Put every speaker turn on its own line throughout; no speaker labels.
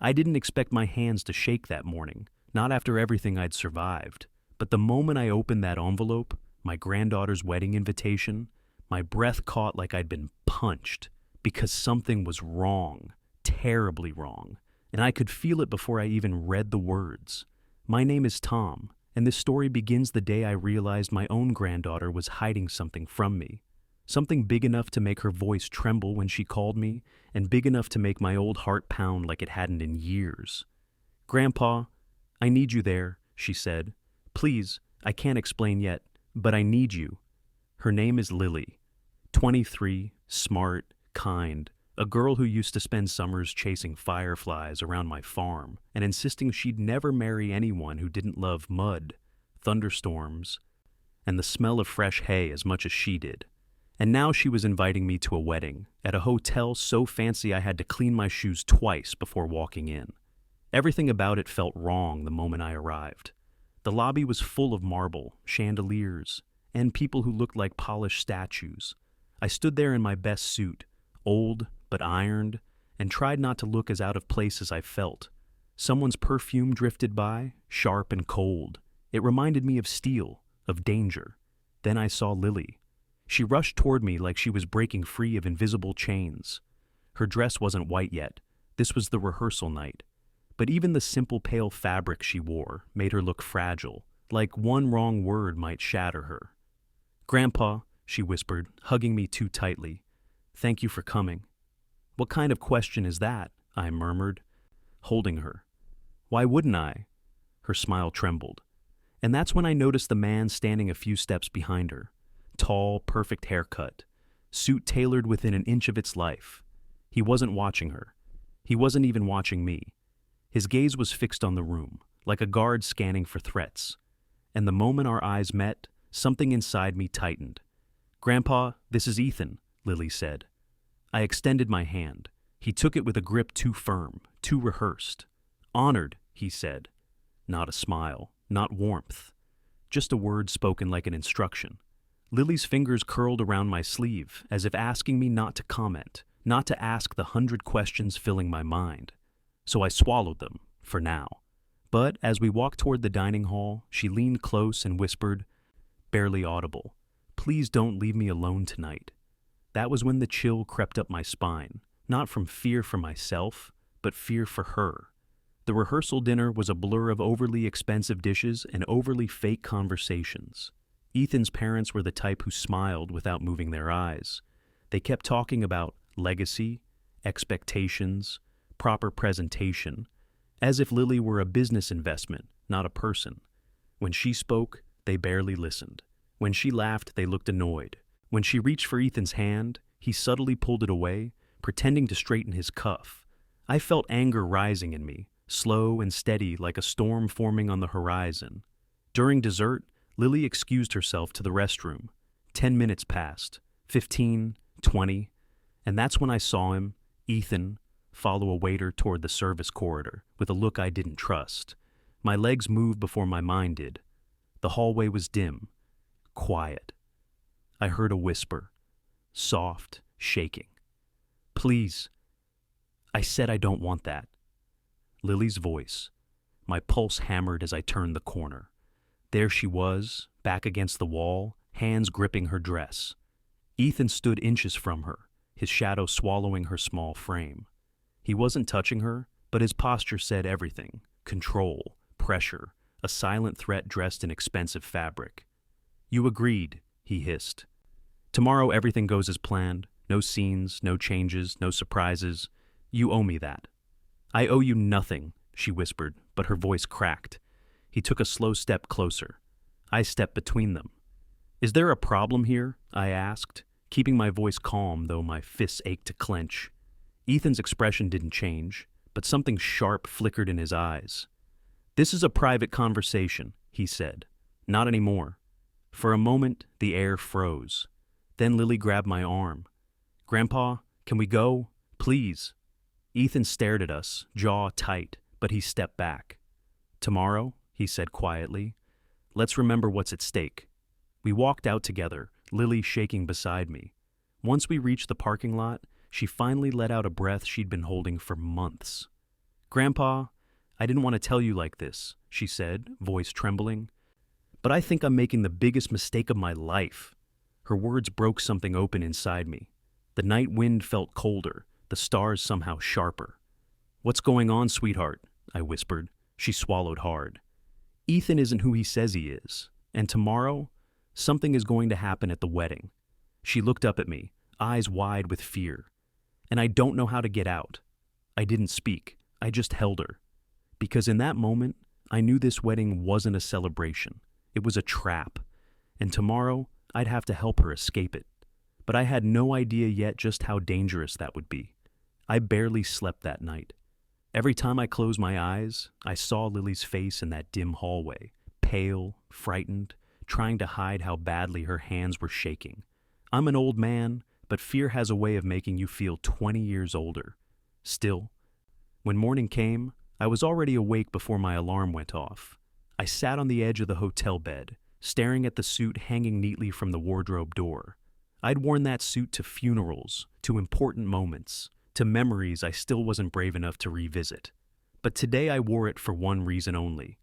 I didn't expect my hands to shake that morning, not after everything I'd survived. But the moment I opened that envelope, my granddaughter's wedding invitation, my breath caught like I'd been punched because something was wrong, terribly wrong, and I could feel it before I even read the words. My name is Tom, and this story begins the day I realized my own granddaughter was hiding something from me. Something big enough to make her voice tremble when she called me, and big enough to make my old heart pound like it hadn't in years. "Grandpa, I need you there," she said. "Please, I can't explain yet, but I need you." Her name is Lily. 23, smart, kind, a girl who used to spend summers chasing fireflies around my farm and insisting she'd never marry anyone who didn't love mud, thunderstorms, and the smell of fresh hay as much as she did. And now she was inviting me to a wedding at a hotel so fancy I had to clean my shoes twice before walking in. Everything about it felt wrong the moment I arrived. The lobby was full of marble, chandeliers, and people who looked like polished statues. I stood there in my best suit, old but ironed, and tried not to look as out of place as I felt. Someone's perfume drifted by, sharp and cold. It reminded me of steel, of danger. Then I saw Lily. She rushed toward me like she was breaking free of invisible chains. Her dress wasn't white yet. This was the rehearsal night. But even the simple pale fabric she wore made her look fragile, like one wrong word might shatter her. "Grandpa," she whispered, hugging me too tightly. "Thank you for coming." "What kind of question is that?" I murmured, holding her. "Why wouldn't I?" Her smile trembled. And that's when I noticed the man standing a few steps behind her. Tall, perfect haircut, suit tailored within an inch of its life. He wasn't watching her. He wasn't even watching me. His gaze was fixed on the room, like a guard scanning for threats. And the moment our eyes met, something inside me tightened. "Grandpa, this is Ethan," Lily said. I extended my hand. He took it with a grip too firm, too rehearsed. "Honored," he said. Not a smile, not warmth. Just a word spoken like an instruction. Lily's fingers curled around my sleeve, as if asking me not to comment, not to ask the 100 questions filling my mind. So I swallowed them, for now. But as we walked toward the dining hall, she leaned close and whispered, barely audible, "Please don't leave me alone tonight." That was when the chill crept up my spine, not from fear for myself, but fear for her. The rehearsal dinner was a blur of overly expensive dishes and overly fake conversations. Ethan's parents were the type who smiled without moving their eyes. They kept talking about legacy, expectations, proper presentation, as if Lily were a business investment, not a person. When she spoke, they barely listened. When she laughed, they looked annoyed. When she reached for Ethan's hand, he subtly pulled it away, pretending to straighten his cuff. I felt anger rising in me, slow and steady like a storm forming on the horizon. During dessert, Lily excused herself to the restroom. 10 minutes passed, 15, 20, and that's when I saw him, Ethan, follow a waiter toward the service corridor with a look I didn't trust. My legs moved before my mind did. The hallway was dim, quiet. I heard a whisper, soft, shaking. "Please." I said I don't want that. Lily's voice. My pulse hammered as I turned the corner. There she was, back against the wall, hands gripping her dress. Ethan stood inches from her, his shadow swallowing her small frame. He wasn't touching her, but his posture said everything. Control, pressure, a silent threat dressed in expensive fabric. "You agreed," he hissed. "Tomorrow everything goes as planned. No scenes, no changes, no surprises. You owe me that." "I owe you nothing," she whispered, but her voice cracked. He took a slow step closer. I stepped between them. "Is there a problem here?" I asked, keeping my voice calm though my fists ached to clench. Ethan's expression didn't change, but something sharp flickered in his eyes. "This is a private conversation," he said. "Not anymore." For a moment, the air froze. Then Lily grabbed my arm. "Grandpa, can we go? Please." Ethan stared at us, jaw tight, but he stepped back. "Tomorrow," he said quietly, "let's remember what's at stake." We walked out together, Lily shaking beside me. Once we reached the parking lot, she finally let out a breath she'd been holding for months. Grandpa, I didn't want to tell you like this, she said, voice trembling. But I think I'm making the biggest mistake of my life. Her words broke something open inside me. The night wind felt colder, the stars somehow sharper. What's going on, sweetheart? I whispered. She swallowed hard. Ethan isn't who he says he is, and tomorrow, something is going to happen at the wedding. She looked up at me, eyes wide with fear. And I don't know how to get out. I didn't speak, I just held her. Because in that moment, I knew this wedding wasn't a celebration. It was a trap. And tomorrow, I'd have to help her escape it. But I had no idea yet just how dangerous that would be. I barely slept that night. Every time I closed my eyes, I saw Lily's face in that dim hallway, pale, frightened, trying to hide how badly her hands were shaking. I'm an old man, but fear has a way of making you feel 20 years older. Still, when morning came, I was already awake before my alarm went off. I sat on the edge of the hotel bed, staring at the suit hanging neatly from the wardrobe door. I'd worn that suit to funerals, to important moments, to memories I still wasn't brave enough to revisit. But today I wore it for one reason only.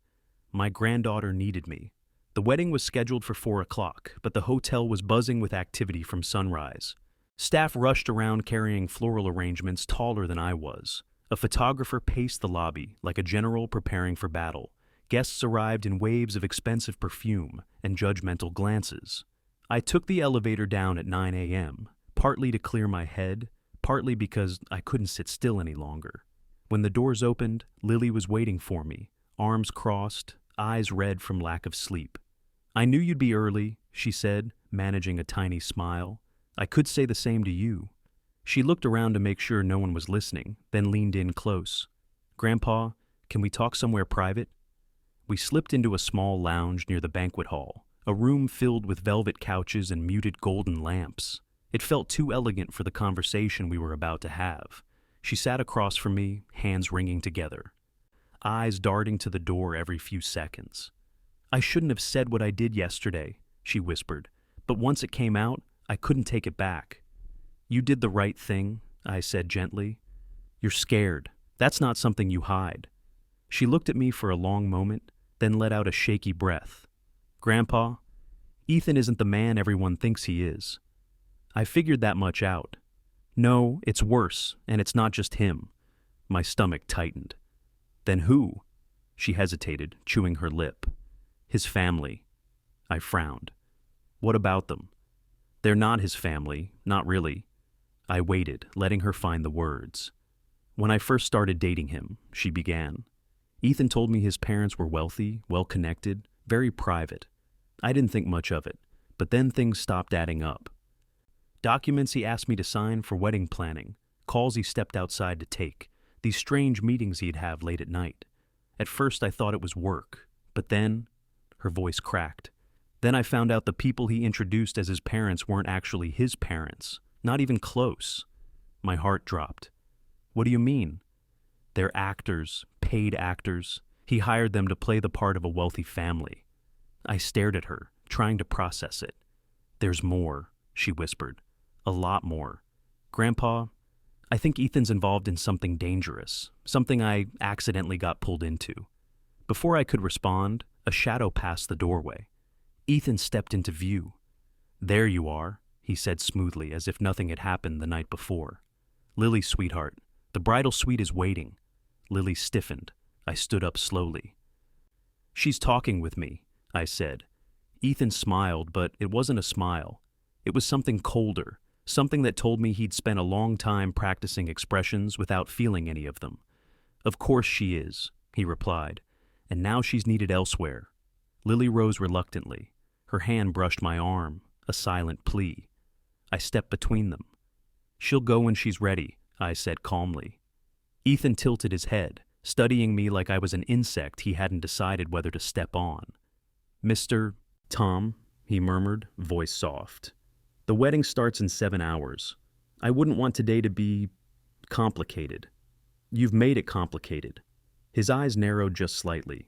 My granddaughter needed me. The wedding was scheduled for 4 o'clock, but the hotel was buzzing with activity from sunrise. Staff rushed around carrying floral arrangements taller than I was. A photographer paced the lobby like a general preparing for battle. Guests arrived in waves of expensive perfume and judgmental glances. I took the elevator down at 9 a.m., partly to clear my head, partly because I couldn't sit still any longer. When the doors opened, Lily was waiting for me, arms crossed, eyes red from lack of sleep. I knew you'd be early, she said, managing a tiny smile. I could say the same to you. She looked around to make sure no one was listening, then leaned in close. Grandpa, can we talk somewhere private? We slipped into a small lounge near the banquet hall, a room filled with velvet couches and muted golden lamps. It felt too elegant for the conversation we were about to have. She sat across from me, hands wringing together, eyes darting to the door every few seconds. I shouldn't have said what I did yesterday, she whispered, but once it came out, I couldn't take it back. You did the right thing, I said gently. You're scared. That's not something you hide. She looked at me for a long moment, then let out a shaky breath. Grandpa, Ethan isn't the man everyone thinks he is. I figured that much out. No, it's worse, and it's not just him. My stomach tightened. Then who? She hesitated, chewing her lip. His family. I frowned. What about them? They're not his family, not really. I waited, letting her find the words. When I first started dating him, she began. Ethan told me his parents were wealthy, well-connected, very private. I didn't think much of it, but then things stopped adding up. Documents he asked me to sign for wedding planning, calls he stepped outside to take, these strange meetings he'd have late at night. At first I thought it was work, but then, her voice cracked. Then I found out the people he introduced as his parents weren't actually his parents, not even close. My heart dropped. What do you mean? They're actors, paid actors. He hired them to play the part of a wealthy family. I stared at her, trying to process it. There's more, she whispered. A lot more. Grandpa, I think Ethan's involved in something dangerous, something I accidentally got pulled into. Before I could respond, a shadow passed the doorway. Ethan stepped into view. There you are, he said smoothly, as if nothing had happened the night before. Lily, sweetheart, the bridal suite is waiting. Lily stiffened. I stood up slowly. She's talking with me, I said. Ethan smiled, but it wasn't a smile. It was something colder, something that told me he'd spent a long time practicing expressions without feeling any of them. Of course she is, he replied, and now she's needed elsewhere. Lily rose reluctantly. Her hand brushed my arm, a silent plea. I stepped between them. She'll go when she's ready, I said calmly. Ethan tilted his head, studying me like I was an insect he hadn't decided whether to step on. Mr. Tom, he murmured, voice soft. The wedding starts in 7 hours. I wouldn't want today to be complicated. You've made it complicated. His eyes narrowed just slightly.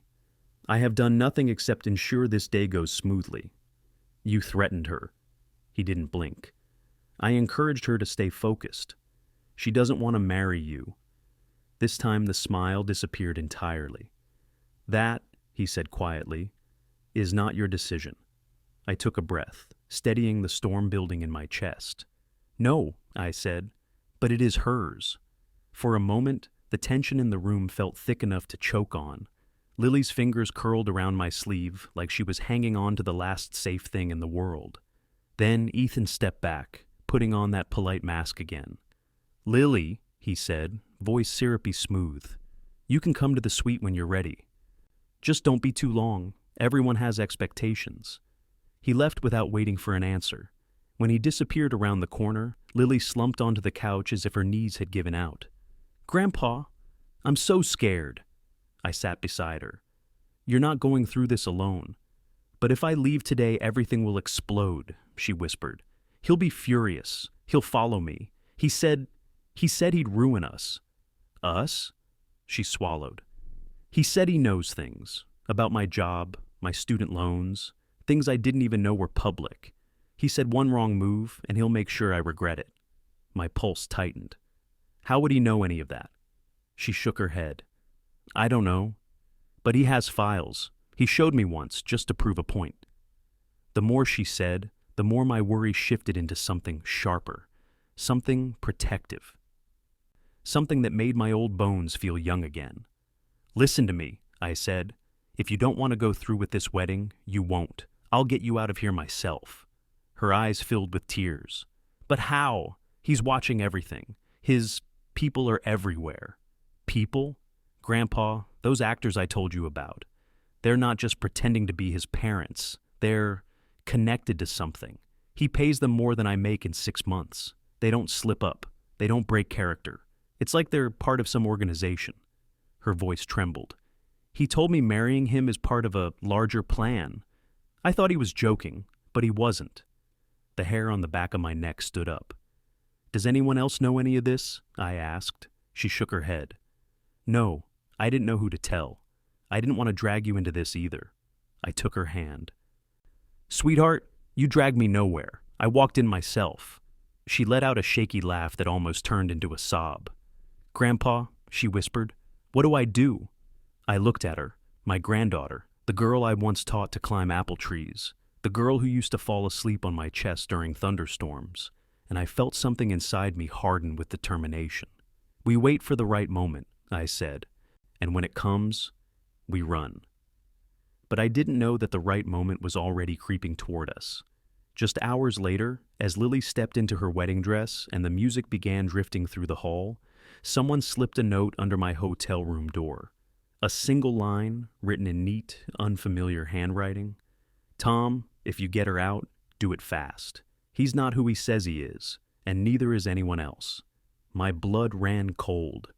I have done nothing except ensure this day goes smoothly. You threatened her. He didn't blink. I encouraged her to stay focused. She doesn't want to marry you. This time the smile disappeared entirely. "That," he said quietly, "is not your decision." I took a breath, steadying the storm building in my chest. "No," I said, "but it is hers." For a moment, the tension in the room felt thick enough to choke on. Lily's fingers curled around my sleeve like she was hanging on to the last safe thing in the world. Then Ethan stepped back, putting on that polite mask again. "Lily," he said, voice syrupy smooth, "you can come to the suite when you're ready. Just don't be too long. Everyone has expectations." He left without waiting for an answer. When he disappeared around the corner, Lily slumped onto the couch as if her knees had given out. "Grandpa, I'm so scared." I sat beside her. "You're not going through this alone. But if I leave today, everything will explode," she whispered. "He'll be furious. He'll follow me. He said he'd ruin us." "Us?" She swallowed. "He said he knows things. About my job, my student loans, things I didn't even know were public. He said one wrong move, and he'll make sure I regret it." My pulse tightened. "How would he know any of that?" She shook her head. "I don't know. But he has files. He showed me once, just to prove a point." The more she said, the more my worry shifted into something sharper, something protective. Something that made my old bones feel young again. "Listen to me," I said. "If you don't want to go through with this wedding, you won't. I'll get you out of here myself." Her eyes filled with tears. "But how? He's watching everything. His people are everywhere." "People? Grandpa, those actors I told you about. They're not just pretending to be his parents. They're connected to something. He pays them more than I make in 6 months. They don't slip up. They don't break character. It's like they're part of some organization." Her voice trembled. "He told me marrying him is part of a larger plan. I thought he was joking, but he wasn't." The hair on the back of my neck stood up. "Does anyone else know any of this?" I asked. She shook her head. "No, I didn't know who to tell. I didn't want to drag you into this either." I took her hand. "Sweetheart, you dragged me nowhere. I walked in myself." She let out a shaky laugh that almost turned into a sob. "Grandpa," she whispered, "what do I do?" I looked at her, my granddaughter, the girl I once taught to climb apple trees, the girl who used to fall asleep on my chest during thunderstorms, and I felt something inside me harden with determination. "We wait for the right moment," I said, "and when it comes, we run." But I didn't know that the right moment was already creeping toward us. Just hours later, as Lily stepped into her wedding dress and the music began drifting through the hall, someone slipped a note under my hotel room door. A single line, written in neat, unfamiliar handwriting. "Tom, if you get her out, do it fast. He's not who he says he is, and neither is anyone else." My blood ran cold,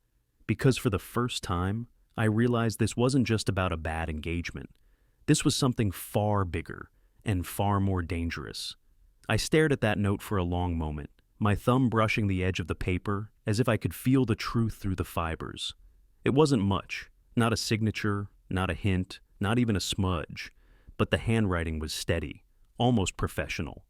because for the first time, I realized this wasn't just about a bad engagement. This was something far bigger and far more dangerous. I stared at that note for a long moment, my thumb brushing the edge of the paper as if I could feel the truth through the fibers. It wasn't much, not a signature, not a hint, not even a smudge, but the handwriting was steady, almost professional.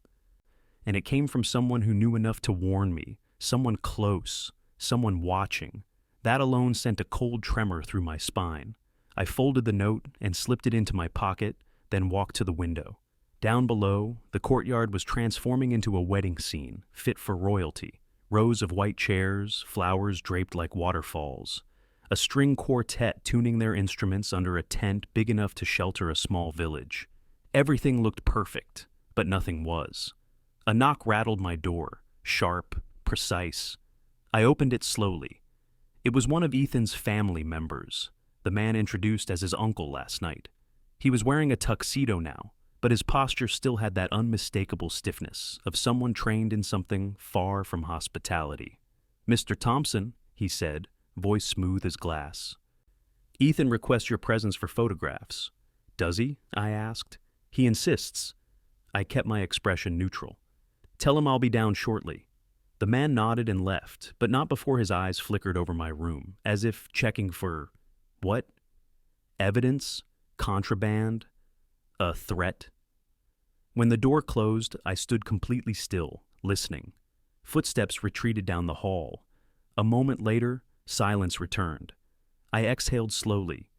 And it came from someone who knew enough to warn me, someone close, someone watching. That alone sent a cold tremor through my spine. I folded the note and slipped it into my pocket, then walked to the window. Down below, the courtyard was transforming into a wedding scene, fit for royalty. Rows of white chairs, flowers draped like waterfalls. A string quartet tuning their instruments under a tent big enough to shelter a small village. Everything looked perfect, but nothing was. A knock rattled my door, sharp, precise. I opened it slowly. It was one of Ethan's family members, the man introduced as his uncle last night. He was wearing a tuxedo now, but his posture still had that unmistakable stiffness of someone trained in something far from hospitality. "Mr. Thompson," he said, voice smooth as glass. "Ethan requests your presence for photographs." "Does he?" I asked. "He insists." I kept my expression neutral. "Tell him I'll be down shortly." The man nodded and left, but not before his eyes flickered over my room, as if checking for what? Evidence? Contraband? A threat? When the door closed, I stood completely still, listening. Footsteps retreated down the hall. A moment later, Silence returned. I exhaled slowly.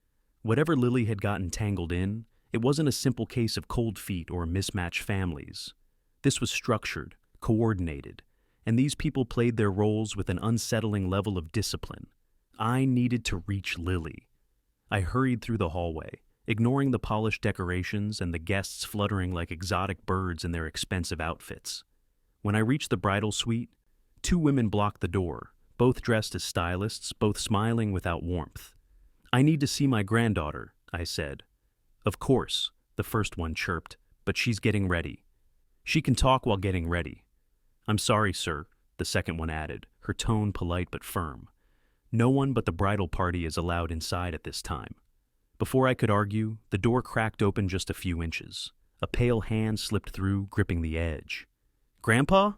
Whatever Lily had gotten tangled in, it wasn't a simple case of cold feet or mismatched families. This was structured, coordinated, and these people played their roles with an unsettling level of discipline. I needed to reach Lily. I hurried through the hallway, ignoring the polished decorations and the guests fluttering like exotic birds in their expensive outfits. When I reached the bridal suite, two women blocked the door, both dressed as stylists, both smiling without warmth. "I need to see my granddaughter," I said. "Of course," the first one chirped, "but she's getting ready." "She can talk while getting ready." "I'm sorry, sir," the second one added, her tone polite but firm. "No one but the bridal party is allowed inside at this time." Before I could argue, the door cracked open just a few inches. A pale hand slipped through, gripping the edge. "Grandpa?"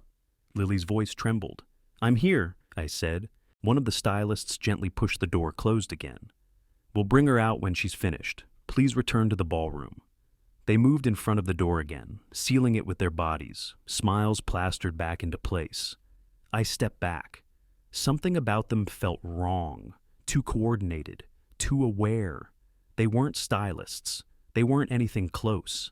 Lily's voice trembled. "I'm here," I said. One of the stylists gently pushed the door closed again. "We'll bring her out when she's finished. Please return to the ballroom." They moved in front of the door again, sealing it with their bodies, smiles plastered back into place. I stepped back. Something about them felt wrong, too coordinated, too aware. They weren't stylists. They weren't anything close.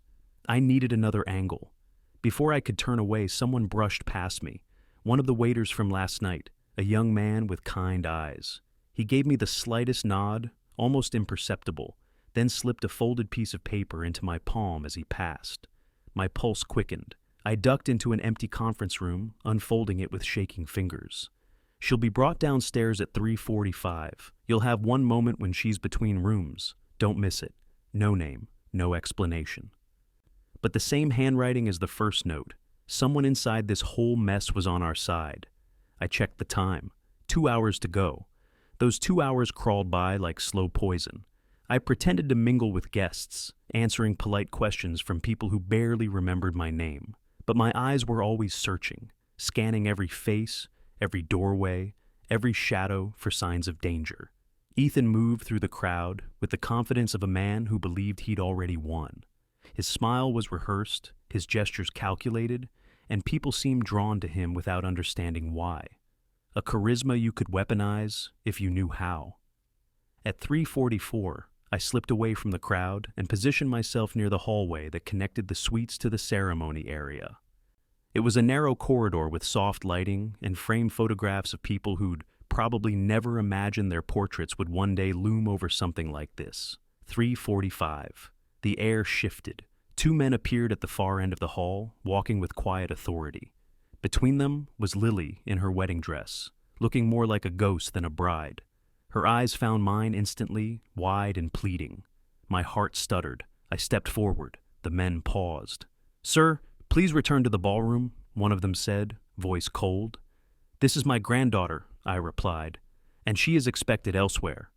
I needed another angle. Before I could turn away, someone brushed past me. One of the waiters from last night, a young man with kind eyes. He gave me the slightest nod, almost imperceptible, then slipped a folded piece of paper into my palm as he passed. My pulse quickened. I ducked into an empty conference room, unfolding it with shaking fingers. "She'll be brought downstairs at 3:45. You'll have one moment when she's between rooms. Don't miss it. No name, no explanation." But the same handwriting as the first note. Someone inside this whole mess was on our side. I checked the time. 2 hours to go. Those 2 hours crawled by like slow poison. I pretended to mingle with guests, answering polite questions from people who barely remembered my name. But my eyes were always searching, scanning every face, every doorway, every shadow for signs of danger. Ethan moved through the crowd with the confidence of a man who believed he'd already won. His smile was rehearsed, his gestures calculated, and people seemed drawn to him without understanding why. A charisma you could weaponize if you knew how. At 3:44, I slipped away from the crowd and positioned myself near the hallway that connected the suites to the ceremony area. It was a narrow corridor with soft lighting and framed photographs of people who'd probably never imagined their portraits would one day loom over something like this. 3:45. The air shifted. Two men appeared at the far end of the hall, walking with quiet authority. Between them was Lily in her wedding dress, looking more like a ghost than a bride. Her eyes found mine instantly, wide and pleading. My heart stuttered. I stepped forward. The men paused. "Sir, please return to the ballroom," one of them said, voice cold. "This is my granddaughter," I replied, "and she is expected elsewhere."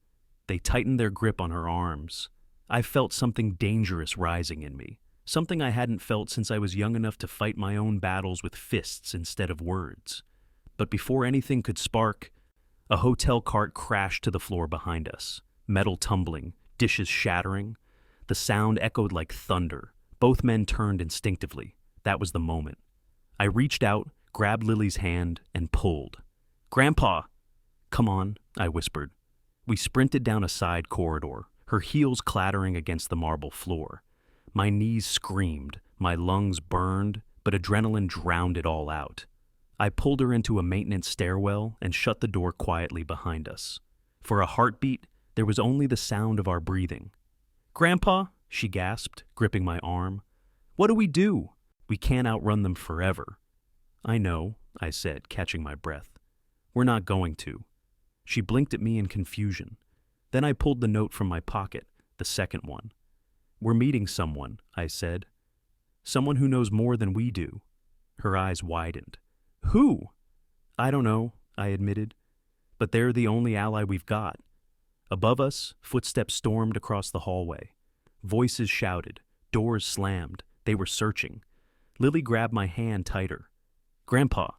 They tightened their grip on her arms. I felt something dangerous rising in me, something I hadn't felt since I was young enough to fight my own battles with fists instead of words. But before anything could spark, a hotel cart crashed to the floor behind us, metal tumbling, dishes shattering. The sound echoed like thunder. Both men turned instinctively. That was the moment. I reached out, grabbed Lily's hand, and pulled. "Grandpa!" "Come on," I whispered. We sprinted down a side corridor, her heels clattering against the marble floor. My knees screamed, my lungs burned, but adrenaline drowned it all out. I pulled her into a maintenance stairwell and shut the door quietly behind us. For a heartbeat, there was only the sound of our breathing. "Grandpa," she gasped, gripping my arm. "What do we do? We can't outrun them forever." "I know," I said, catching my breath. "We're not going to." She blinked at me in confusion. Then I pulled the note from my pocket, the second one. "We're meeting someone," I said. "Someone who knows more than we do." Her eyes widened. "Who?" "I don't know," I admitted. "But they're the only ally we've got." Above us, footsteps stormed across the hallway. Voices shouted. Doors slammed. They were searching. Lily grabbed my hand tighter. "Grandpa,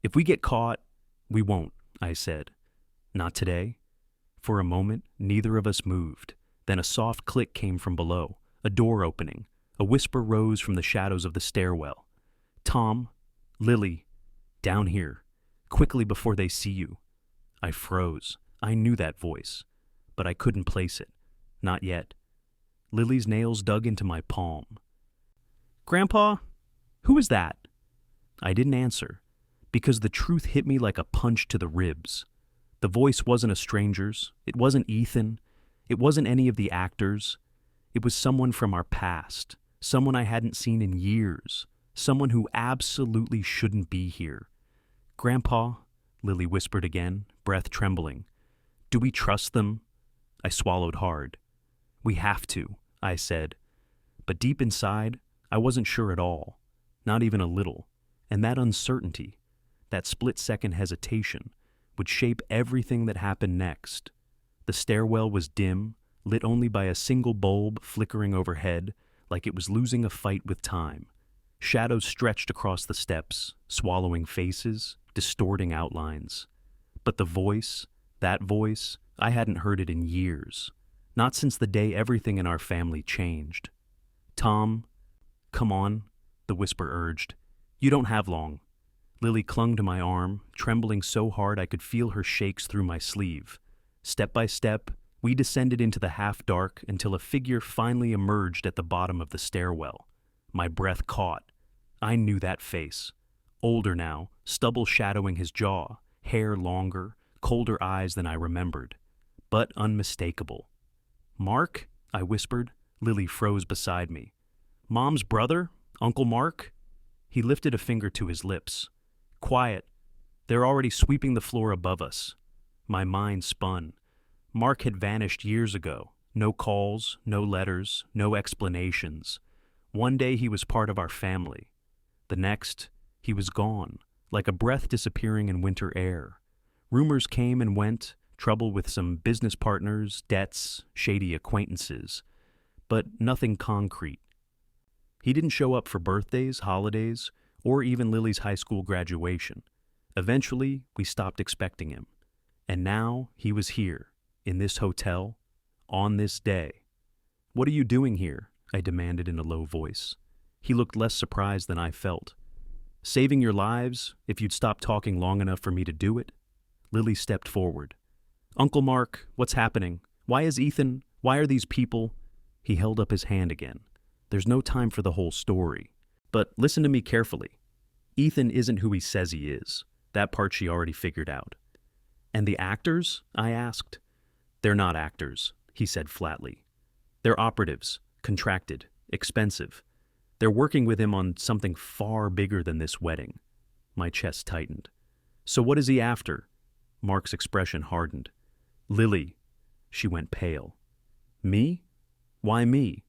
if we get caught—" "We won't," I said. "Not today." For a moment, neither of us moved. Then a soft click came from below, a door opening. A whisper rose from the shadows of the stairwell. "Tom, Lily, down here, quickly before they see you." I froze. I knew that voice, but I couldn't place it. Not yet. Lily's nails dug into my palm. "Grandpa, who is that?" I didn't answer, because the truth hit me like a punch to the ribs. The voice wasn't a stranger's. It wasn't Ethan. It wasn't any of the actors. It was someone from our past, someone I hadn't seen in years, someone who absolutely shouldn't be here. "Grandpa," Lily whispered again, breath trembling. "Do we trust them?" I swallowed hard. "We have to," I said. But deep inside, I wasn't sure at all, not even a little. And that uncertainty, that split-second hesitation, would shape everything that happened next. The stairwell was dim, lit only by a single bulb flickering overhead, like it was losing a fight with time. Shadows stretched across the steps, swallowing faces, distorting outlines. But the voice, that voice, I hadn't heard it in years. Not since the day everything in our family changed. "Tom, come on," the whisper urged. "You don't have long." Lily clung to my arm, trembling so hard I could feel her shakes through my sleeve. Step by step, we descended into the half-dark until a figure finally emerged at the bottom of the stairwell. My breath caught. I knew that face. Older now, stubble shadowing his jaw, hair longer, colder eyes than I remembered. But unmistakable. "Mark?" I whispered. Lily froze beside me. "Mom's brother? Uncle Mark?" He lifted a finger to his lips. "Quiet. They're already sweeping the floor above us." My mind spun. Mark had vanished years ago. No calls, no letters, no explanations. One day he was part of our family. The next, he was gone, like a breath disappearing in winter air. Rumors came and went, trouble with some business partners, debts, shady acquaintances, but nothing concrete. He didn't show up for birthdays, holidays, or even Lily's high school graduation. Eventually, we stopped expecting him. And now he was here, in this hotel, on this day. "What are you doing here?" I demanded in a low voice. He looked less surprised than I felt. "Saving your lives, if you'd stop talking long enough for me to do it." Lily stepped forward. "Uncle Mark, what's happening? Why is Ethan? Why are these people?" He held up his hand again. "There's no time for the whole story. But listen to me carefully. Ethan isn't who he says he is. That part she already figured out." "And the actors?" I asked. "They're not actors," he said flatly. "They're operatives, contracted, expensive. They're working with him on something far bigger than this wedding." My chest tightened. "So what is he after?" Mark's expression hardened. "Lily." She went pale. "Me? Why me?"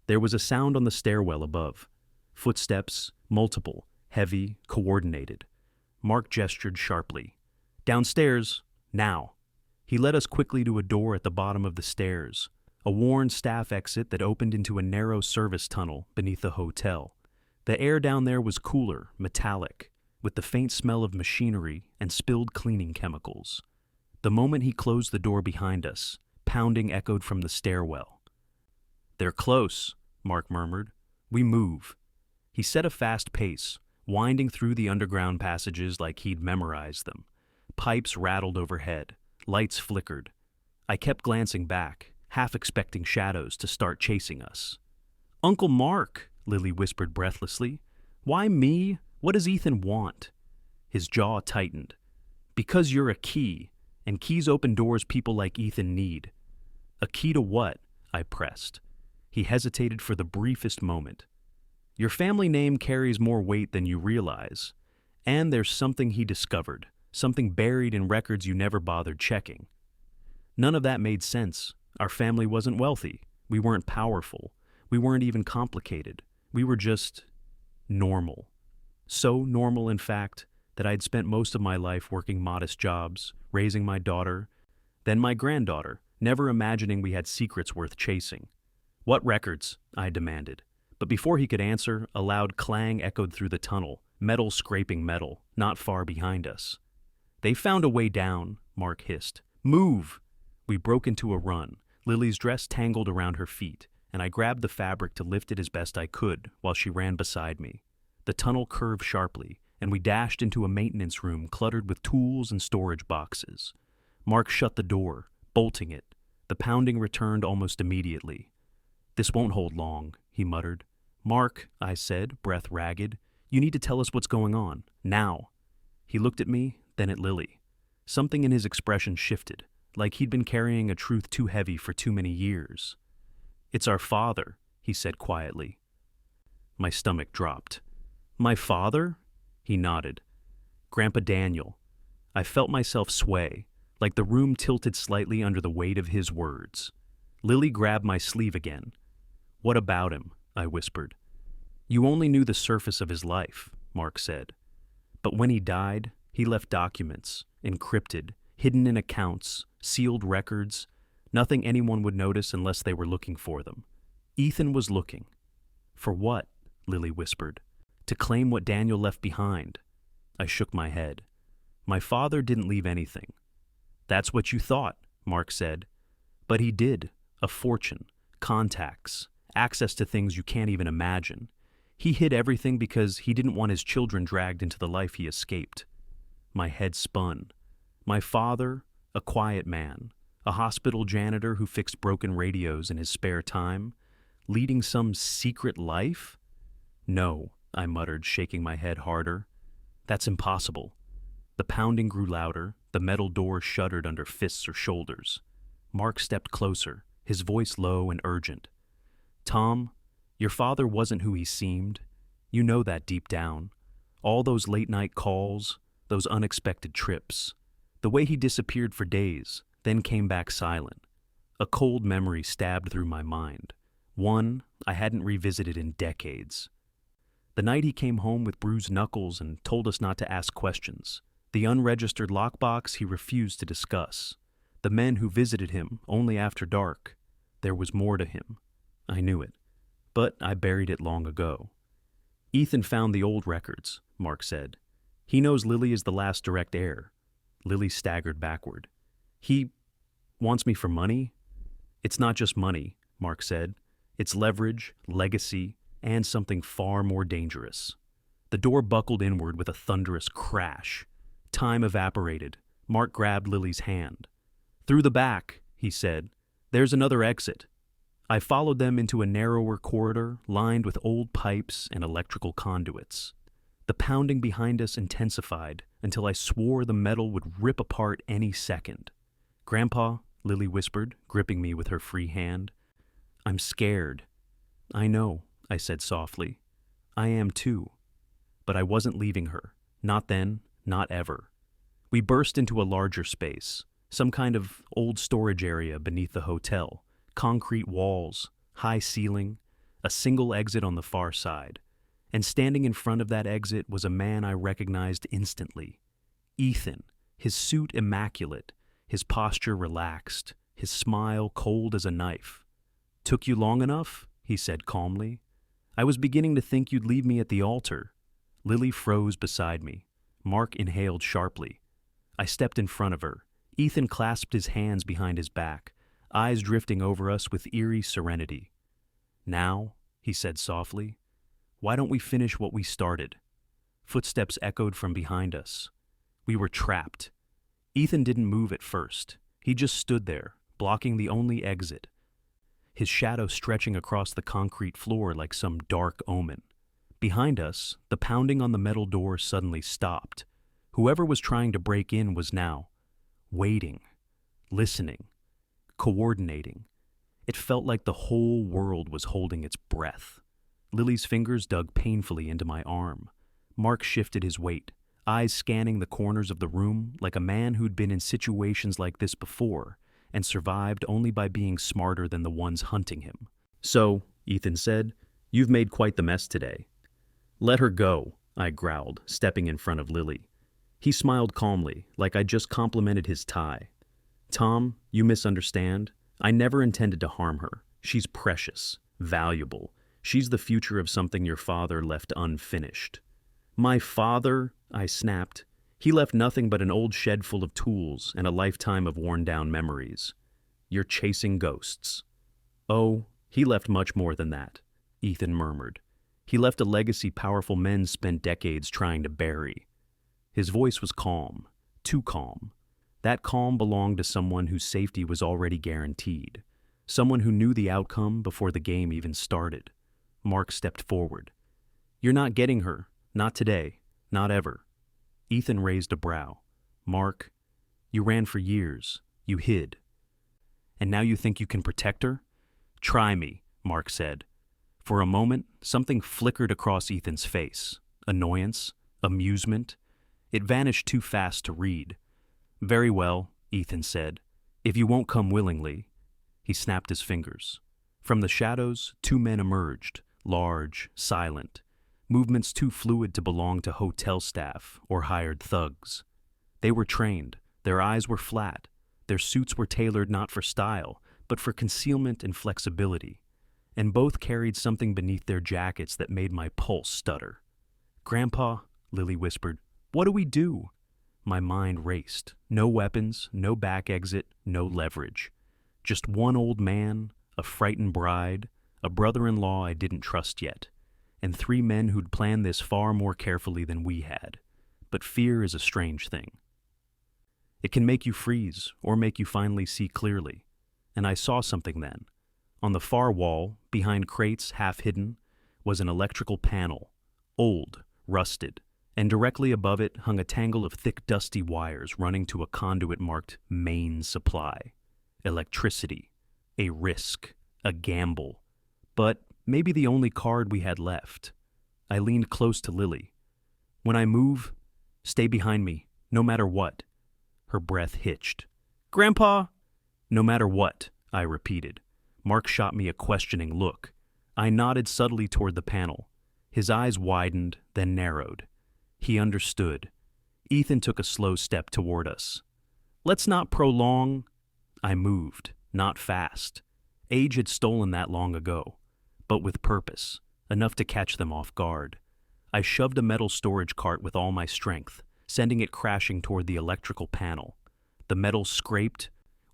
There was a sound on the stairwell above. Footsteps, multiple, heavy, coordinated. Mark gestured sharply. "Downstairs, now." He led us quickly to a door at the bottom of the stairs, a worn staff exit that opened into a narrow service tunnel beneath the hotel. The air down there was cooler, metallic, with the faint smell of machinery and spilled cleaning chemicals. The moment he closed the door behind us, pounding echoed from the stairwell. "They're close," Mark murmured. "We move." He set a fast pace, winding through the underground passages like he'd memorized them. Pipes rattled overhead. Lights flickered. I kept glancing back, half expecting shadows to start chasing us. "Uncle Mark," Lily whispered breathlessly. "Why me? What does Ethan want?" His jaw tightened. "Because you're a key, and keys open doors people like Ethan need." "A key to what?" I pressed. He hesitated for the briefest moment. "Your family name carries more weight than you realize. And there's something he discovered, something buried in records you never bothered checking." None of that made sense. Our family wasn't wealthy. We weren't powerful. We weren't even complicated. We were just normal. So normal, in fact, that I'd spent most of my life working modest jobs, raising my daughter, then my granddaughter, never imagining we had secrets worth chasing. "What records?" I demanded. But before he could answer, a loud clang echoed through the tunnel, metal scraping metal, not far behind us. "They found a way down," Mark hissed. "Move!" We broke into a run. Lily's dress tangled around her feet, and I grabbed the fabric to lift it as best I could while she ran beside me. The tunnel curved sharply, and we dashed into a maintenance room cluttered with tools and storage boxes. Mark shut the door, bolting it. The pounding returned almost immediately. "This won't hold long," he muttered. "Mark," I said, breath ragged, "you need to tell us what's going on. Now." He looked at me, then at Lily. Something in his expression shifted, like he'd been carrying a truth too heavy for too many years. "It's our father," he said quietly. My stomach dropped. "My father?" He nodded. "Grandpa Daniel." I felt myself sway, like the room tilted slightly under the weight of his words. Lily grabbed my sleeve again. "What about him?" I whispered. "You only knew the surface of his life," Mark said. "But when he died, he left documents, encrypted, hidden in accounts, sealed records, nothing anyone would notice unless they were looking for them. Ethan was looking." "For what?" Lily whispered. "To claim what Daniel left behind." I shook my head. "My father didn't leave anything." "That's what you thought," Mark said. "But he did. A fortune, contacts, access to things you can't even imagine. He hid everything because he didn't want his children dragged into the life he escaped." My head spun. My father, a quiet man, a hospital janitor who fixed broken radios in his spare time, leading some secret life? "No," I muttered, shaking my head harder. "That's impossible." The pounding grew louder, the metal door shuddered under fists or shoulders. Mark stepped closer, his voice low and urgent. "Tom, your father wasn't who he seemed. You know that deep down. All those late-night calls, those unexpected trips. The way he disappeared for days, then came back silent. A cold memory stabbed through my mind. One I hadn't revisited in decades. The night he came home with bruised knuckles and told us not to ask questions. The unregistered lockbox he refused to discuss. The men who visited him only after dark. There was more to him. I knew it. But I buried it long ago. "Ethan found the old records," Mark said. "He knows Lily is the last direct heir." Lily staggered backward. "He wants me for money?" "It's not just money," Mark said. "It's leverage, legacy, and something far more dangerous." The door buckled inward with a thunderous crash. Time evaporated. Mark grabbed Lily's hand. "Through the back," he said. "There's another exit." I followed them into a narrower corridor lined with old pipes and electrical conduits. The pounding behind us intensified until I swore the metal would rip apart any second. "Grandpa," Lily whispered, gripping me with her free hand. "I'm scared." "I know," I said softly. "I am too." But I wasn't leaving her. Not then, not ever. We burst into a larger space, some kind of old storage area beneath the hotel. Concrete walls, high ceiling, a single exit on the far side. And standing in front of that exit was a man I recognized instantly. Ethan, his suit immaculate, his posture relaxed, his smile cold as a knife. "Took you long enough?" he said calmly. "I was beginning to think you'd leave me at the altar." Lily froze beside me. Mark inhaled sharply. I stepped in front of her. Ethan clasped his hands behind his back, eyes drifting over us with eerie serenity. "Now," he said softly, "why don't we finish what we started?" Footsteps echoed from behind us. We were trapped. Ethan didn't move at first. He just stood there, blocking the only exit, his shadow stretching across the concrete floor like some dark omen. Behind us, the pounding on the metal door suddenly stopped. Whoever was trying to break in was now waiting, listening, coordinating. It felt like the whole world was holding its breath. Lily's fingers dug painfully into my arm. Mark shifted his weight, eyes scanning the corners of the room like a man who'd been in situations like this before and survived only by being smarter than the ones hunting him. "So," Ethan said, "you've made quite the mess today." "Let her go," I growled, stepping in front of Lily. He smiled calmly, like I'd just complimented his tie. "Tom, you misunderstand. I never intended to harm her. She's precious, valuable. She's the future of something your father left unfinished." "My father?" I snapped. "He left nothing but an old shed full of tools and a lifetime of worn-down memories. You're chasing ghosts." "Oh, he left much more than that," Ethan murmured. "He left a legacy powerful men spent decades trying to bury." His voice was calm, too calm. That calm belonged to someone whose safety was already guaranteed, someone who knew the outcome before the game even started. Mark stepped forward. "You're not getting her. Not today. Not ever." Ethan raised a brow. "Mark, you ran for years. You hid. And now you think you can protect her?" "Try me," Mark said. For a moment, something flickered across Ethan's face. Annoyance, amusement. It vanished too fast to read. "Very well," Ethan said. "If you won't come willingly." He snapped his fingers. From the shadows, two men emerged, large, silent, movements too fluid to belong to hotel staff or hired thugs. They were trained, their eyes were flat, their suits were tailored not for style, but for concealment and flexibility, and both carried something beneath their jackets that made my pulse stutter. "Grandpa," Lily whispered, "what do we do?" My mind raced. No weapons, no back exit, no leverage. Just one old man, a frightened bride, a brother-in-law I didn't trust yet, and three men who'd planned this far more carefully than we had. But fear is a strange thing. It can make you freeze or make you finally see clearly. And I saw something then. On the far wall, behind crates half hidden, was an electrical panel, old, rusted, and directly above it hung a tangle of thick dusty wires running to a conduit marked main supply. Electricity. A risk. A gamble. But maybe the only card we had left. I leaned close to Lily. "When I move, stay behind me, no matter what." Her breath hitched. "Grandpa!" "No matter what," I repeated. Mark shot me a questioning look. I nodded subtly toward the panel. His eyes widened, then narrowed. He understood. Ethan took a slow step toward us. "Let's not prolong." I moved, not fast. Age had stolen that long ago, but with purpose, enough to catch them off guard. I shoved a metal storage cart with all my strength, sending it crashing toward the electrical panel. The metal scraped,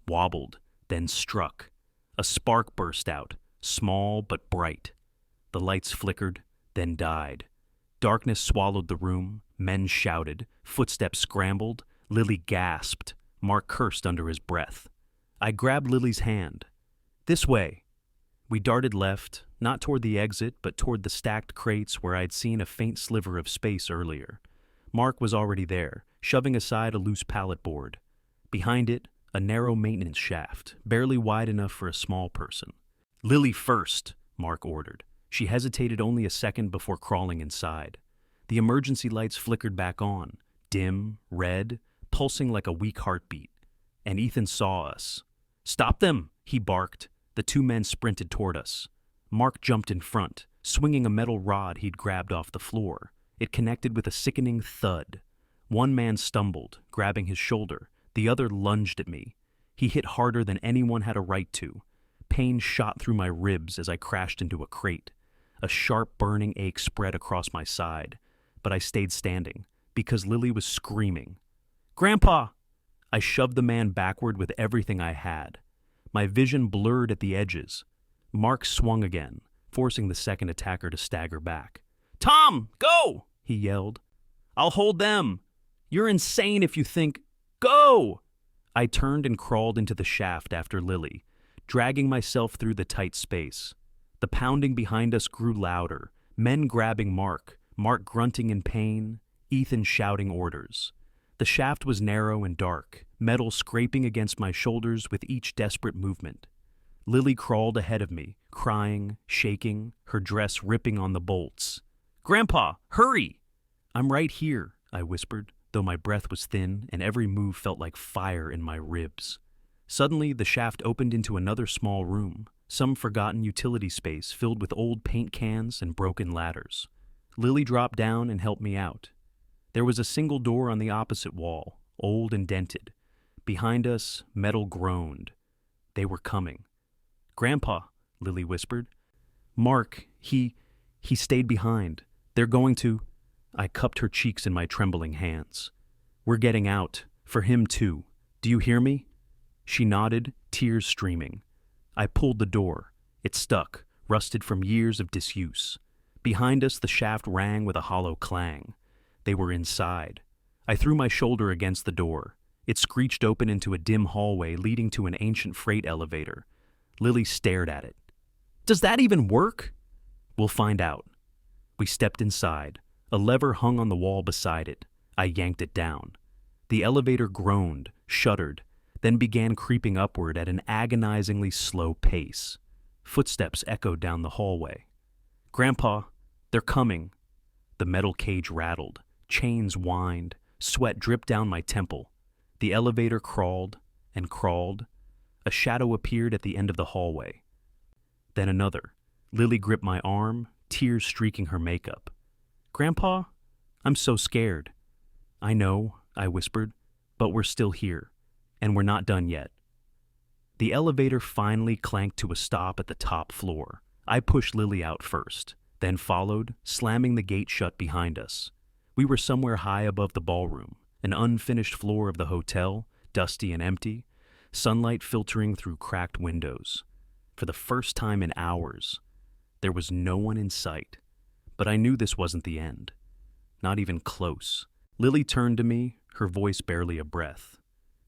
wobbled, then struck. A spark burst out, small but bright. The lights flickered, then died. Darkness swallowed the room, men shouted, footsteps scrambled, Lily gasped, Mark cursed under his breath. I grabbed Lily's hand. "This way." We darted left, not toward the exit, but toward the stacked crates where I'd seen a faint sliver of space earlier. Mark was already there, shoving aside a loose pallet board. Behind it, a narrow maintenance shaft, barely wide enough for a small person. "Lily first," Mark ordered. She hesitated only a second before crawling inside. The emergency lights flickered back on, dim, red, pulsing like a weak heartbeat. And Ethan saw us. "Stop them!" he barked. The two men sprinted toward us. Mark jumped in front, swinging a metal rod he'd grabbed off the floor. It connected with a sickening thud. One man stumbled, grabbing his shoulder. The other lunged at me. He hit harder than anyone had a right to. Pain shot through my ribs as I crashed into a crate. A sharp, burning ache spread across my side. But I stayed standing, because Lily was screaming. "Grandpa!" I shoved the man backward with everything I had. My vision blurred at the edges. Mark swung again, forcing the second attacker to stagger back. "Tom, go!" he yelled. "I'll hold them. You're insane if you think... Go!" I turned and crawled into the shaft after Lily, dragging myself through the tight space. The pounding behind us grew louder, men grabbing Mark, Mark grunting in pain, Ethan shouting orders. The shaft was narrow and dark, metal scraping against my shoulders with each desperate movement. Lily crawled ahead of me, crying, shaking, her dress ripping on the bolts. "Grandpa, hurry!" "I'm right here," I whispered, though my breath was thin and every move felt like fire in my ribs. Suddenly, the shaft opened into another small room, some forgotten utility space filled with old paint cans and broken ladders. Lily dropped down and helped me out. There was a single door on the opposite wall, old and dented. Behind us, metal groaned. They were coming. "Grandpa," Lily whispered. "Mark, he stayed behind. They're going to..." I cupped her cheeks in my trembling hands. "We're getting out. For him, too. Do you hear me?" She nodded, tears streaming. I pulled the door. It stuck, rusted from years of disuse. Behind us, the shaft rang with a hollow clang. They were inside. I threw my shoulder against the door. It screeched open into a dim hallway leading to an ancient freight elevator. Lily stared at it. "Does that even work?" "We'll find out." We stepped inside. A lever hung on the wall beside it. I yanked it down. The elevator groaned, shuddered, then began creeping upward at an agonizingly slow pace. Footsteps echoed down the hallway. "Grandpa, they're coming." The metal cage rattled. Chains whined. Sweat dripped down my temple. The elevator crawled and crawled. A shadow appeared at the end of the hallway. Then another. Lily gripped my arm, tears streaking her makeup. "Grandpa, I'm so scared." "I know," I whispered, "but we're still here, and we're not done yet." The elevator finally clanked to a stop at the top floor. I pushed Lily out first, then followed, slamming the gate shut behind us. We were somewhere high above the ballroom, an unfinished floor of the hotel, dusty and empty, sunlight filtering through cracked windows. For the first time in hours, there was no one in sight. But I knew this wasn't the end. Not even close. Lily turned to me, her voice barely a breath.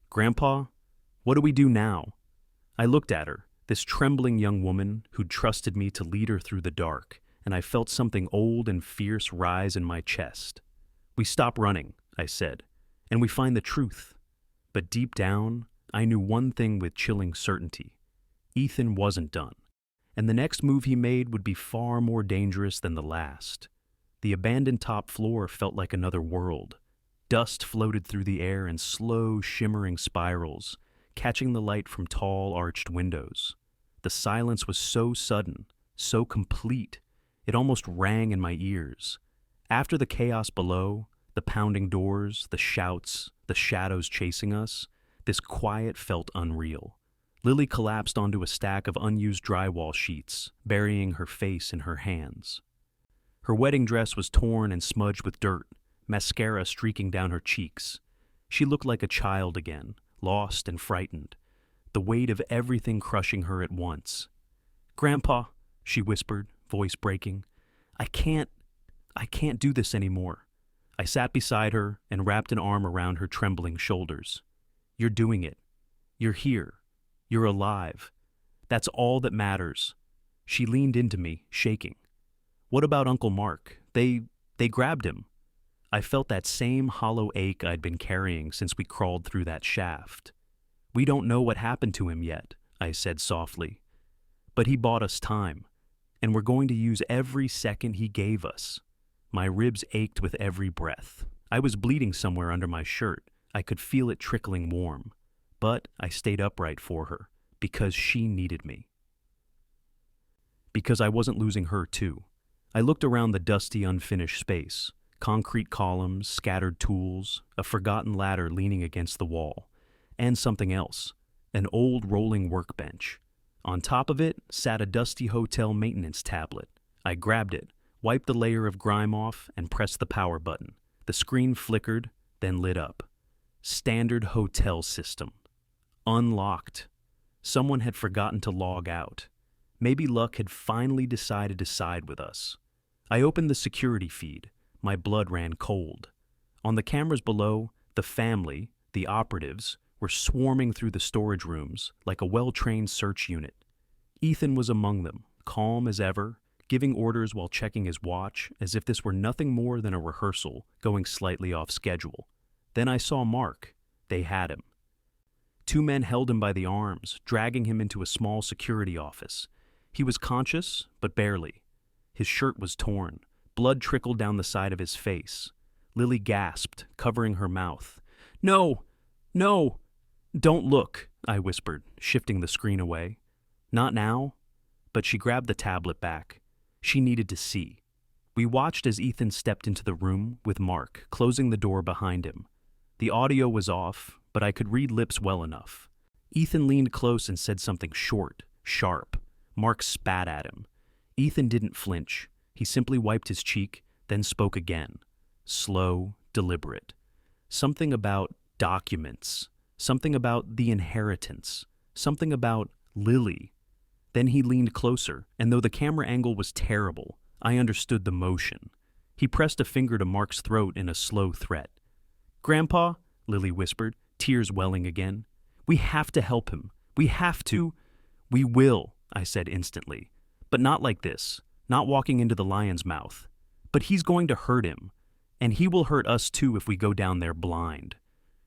"Grandpa, what do we do now?" I looked at her, this trembling young woman who'd trusted me to lead her through the dark, and I felt something old and fierce rise in my chest. "We stop running," I said, "and we find the truth." But deep down, I knew one thing with chilling certainty. Ethan wasn't done, and the next move he made would be far more dangerous than the last. The abandoned top floor felt like another world. Dust floated through the air in slow, shimmering spirals, catching the light from tall, arched windows. The silence was so sudden, so complete, it almost rang in my ears. After the chaos below, the pounding doors, the shouts, the shadows chasing us, this quiet felt unreal. Lily collapsed onto a stack of unused drywall sheets, burying her face in her hands. Her wedding dress was torn and smudged with dirt, mascara streaking down her cheeks. She looked like a child again, lost and frightened, the weight of everything crushing her at once. "Grandpa," she whispered, voice breaking, I can't do this anymore." I sat beside her and wrapped an arm around her trembling shoulders. "You're doing it. You're here. You're alive. That's all that matters." She leaned into me, shaking. "What about Uncle Mark? They grabbed him." I felt that same hollow ache I'd been carrying since we crawled through that shaft. "We don't know what happened to him yet," I said softly. "But he bought us time, and we're going to use every second he gave us." My ribs ached with every breath. I was bleeding somewhere under my shirt. I could feel it trickling warm. But I stayed upright for her, because she needed me. Because I wasn't losing her too. I looked around the dusty, unfinished space. Concrete columns, scattered tools, a forgotten ladder leaning against the wall, and something else, an old rolling workbench. On top of it sat a dusty hotel maintenance tablet. I grabbed it, wiped the layer of grime off, and pressed the power button. The screen flickered, then lit up. Standard hotel system. Unlocked. Someone had forgotten to log out. Maybe luck had finally decided to side with us. I opened the security feed. My blood ran cold. On the cameras below, the family, the operatives, were swarming through the storage rooms like a well-trained search unit. Ethan was among them, calm as ever, giving orders while checking his watch as if this were nothing more than a rehearsal going slightly off schedule. Then I saw Mark. They had him. Two men held him by the arms, dragging him into a small security office. He was conscious, but barely. His shirt was torn. Blood trickled down the side of his face. Lily gasped, covering her mouth. "No! No! Don't look," I whispered, shifting the screen away. "Not now." But she grabbed the tablet back. She needed to see. We watched as Ethan stepped into the room with Mark, closing the door behind him. The audio was off, but I could read lips well enough. Ethan leaned close and said something short, sharp. Mark spat at him. Ethan didn't flinch. He simply wiped his cheek, then spoke again. Slow, deliberate. Something about documents. Something about the inheritance. Something about Lily. Then he leaned closer, and though the camera angle was terrible, I understood the motion. He pressed a finger to Mark's throat in a slow threat. "Grandpa," Lily whispered, tears welling again. "We have to help him. We have to." "We will," I said instantly. "But not like this, not walking into the lion's mouth. But he's going to hurt him, and he will hurt us too if we go down there blind."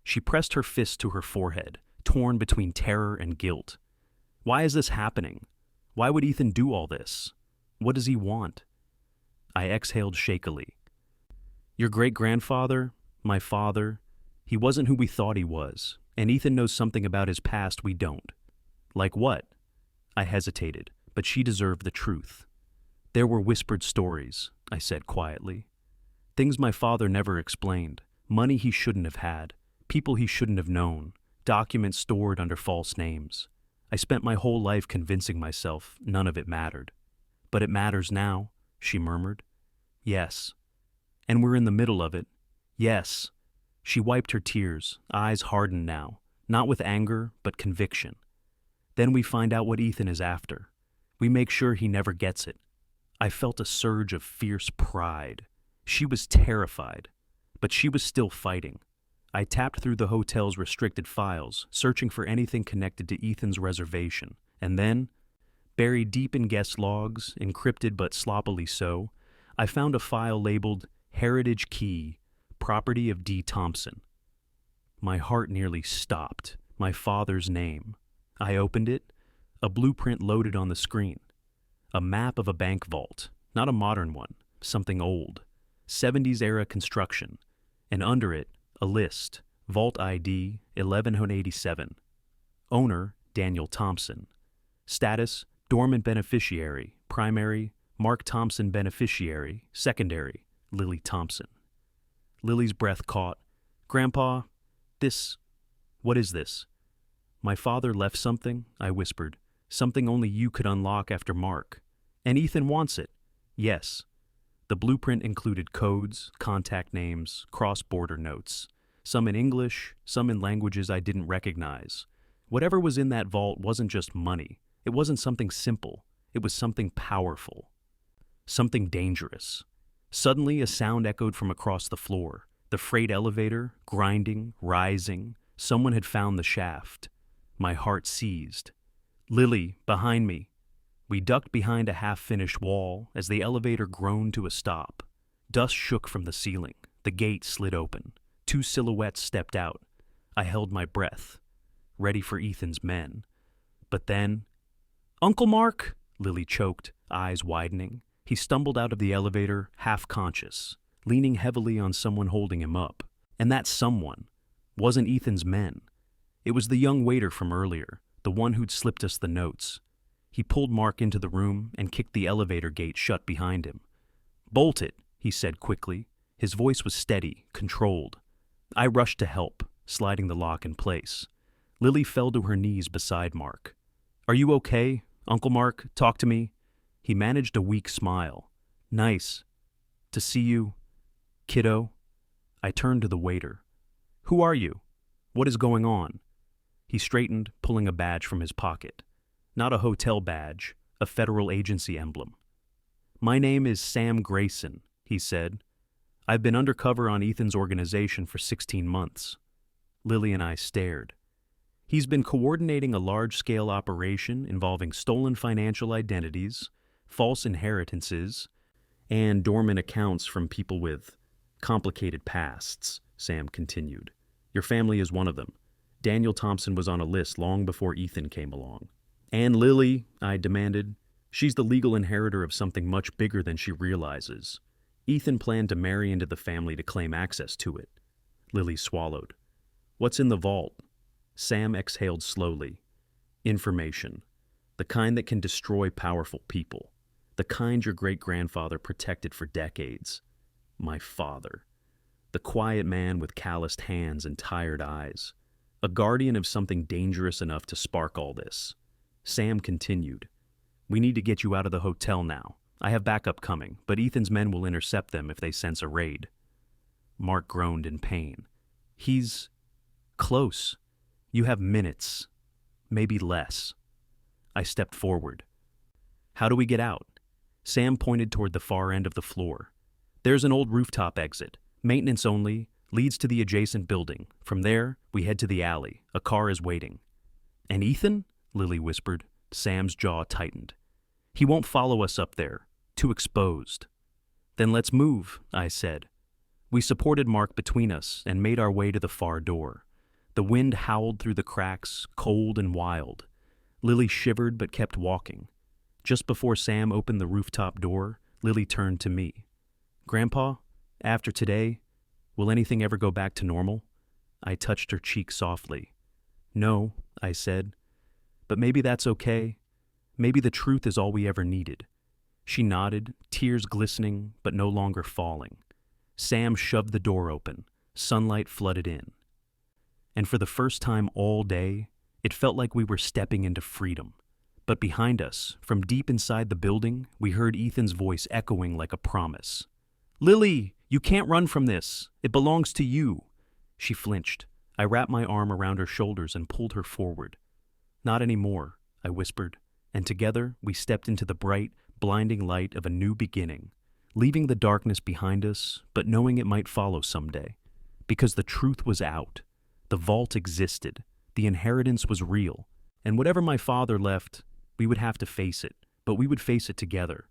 She pressed her fist to her forehead, torn between terror and guilt. Why is this happening? Why would Ethan do all this? What does he want? I exhaled shakily. Your great-grandfather, my father, he wasn't who we thought he was, and Ethan knows something about his past we don't. Like what? I hesitated, but she deserved the truth. There were whispered stories, I said quietly. Things my father never explained, money he shouldn't have had, people he shouldn't have known, documents stored under false names. I spent my whole life convincing myself none of it mattered. But it matters now, she murmured. Yes. And we're in the middle of it. Yes. She wiped her tears, eyes hardened now, not with anger, but conviction. Then we find out what Ethan is after. We make sure he never gets it. I felt a surge of fierce pride. She was terrified, but she was still fighting. I tapped through the hotel's restricted files, searching for anything connected to Ethan's reservation, and then, buried deep in guest logs, encrypted but sloppily so, I found a file labeled Heritage Key, property of D. Thompson. My heart nearly stopped. My father's name. I opened it, a blueprint loaded on the screen. A map of a bank vault, not a modern one, something old, 70s-era construction, and under it, a list, Vault ID 1187. Owner, Daniel Thompson. Status, dormant beneficiary, primary, Mark Thompson beneficiary, secondary, Lily Thompson. Lily's breath caught. Grandpa, what is this? My father left something, I whispered. Something only you could unlock after Mark. And Ethan wants it. Yes. The blueprint included codes, contact names, cross-border notes. Some in English, some in languages I didn't recognize. Whatever was in that vault wasn't just money. It wasn't something simple. It was something powerful. Something dangerous. Suddenly, a sound echoed from across the floor. The freight elevator, grinding, rising. Someone had found the shaft. My heart seized. Lily, behind me. We ducked behind a half-finished wall as the elevator groaned to a stop. Dust shook from the ceiling. The gate slid open. 2 silhouettes stepped out. I held my breath, ready for Ethan's men. But then, Uncle Mark, Lily choked, eyes widening. He stumbled out of the elevator, half-conscious, leaning heavily on someone holding him up. And that someone wasn't Ethan's men. It was the young waiter from earlier, the one who'd slipped us the notes. He pulled Mark into the room and kicked the elevator gate shut behind him. Bolt it, he said quickly. His voice was steady, controlled. I rushed to help, sliding the lock in place. Lily fell to her knees beside Mark. Are you okay, Uncle Mark? Talk to me. He managed a weak smile. Nice to see you, kiddo. I turned to the waiter. Who are you? What is going on? He straightened, pulling a badge from his pocket. Not a hotel badge, a federal agency emblem. My name is Sam Grayson, he said. I've been undercover on Ethan's organization for 16 months. Lily and I stared. He's been coordinating a large-scale operation involving stolen financial identities, false inheritances, and dormant accounts from people with complicated pasts, Sam continued. Your family is one of them. Daniel Thompson was on a list long before Ethan came along. And Lily, I demanded, she's the legal inheritor of something much bigger than she realizes. Ethan planned to marry into the family to claim access to it. Lily swallowed. What's in the vault? Sam exhaled slowly. Information. The kind that can destroy powerful people. The kind your great-grandfather protected for decades. My father. The quiet man with calloused hands and tired eyes. A guardian of something dangerous enough to spark all this. Sam continued. We need to get you out of the hotel now. I have backup coming, but Ethan's men will intercept them if they sense a raid. Mark groaned in pain. He's close. You have minutes, maybe less. I stepped forward. How do we get out? Sam pointed toward the far end of the floor. There's an old rooftop exit, maintenance only, Leads to the adjacent building. From there, we head to the alley. A car is waiting. And Ethan? Lily whispered. Sam's jaw tightened. He won't follow us up there. Too exposed. Then let's move, I said. We supported Mark between us and made our way to the far door. The wind howled through the cracks, cold and wild. Lily shivered but kept walking. Just before Sam opened the rooftop door, Lily turned to me. Grandpa, after today, will anything ever go back to normal? I touched her cheek softly. No, I said. But maybe that's okay. Maybe the truth is all we ever needed. She nodded, tears glistening but no longer falling. Sam shoved the door open. Sunlight flooded in. And for the first time all day, it felt like we were stepping into freedom. But behind us, from deep inside the building, we heard Ethan's voice echoing like a promise. Lily, you can't run from this. It belongs to you. She flinched. I wrapped my arm around her shoulders and pulled her forward. Not anymore, I whispered, and together we stepped into the bright, blinding light of a new beginning, leaving the darkness behind us, but knowing it might follow someday. Because the truth was out. The vault existed. The inheritance was real. And whatever my father left, we would have to face it, but we would face it together.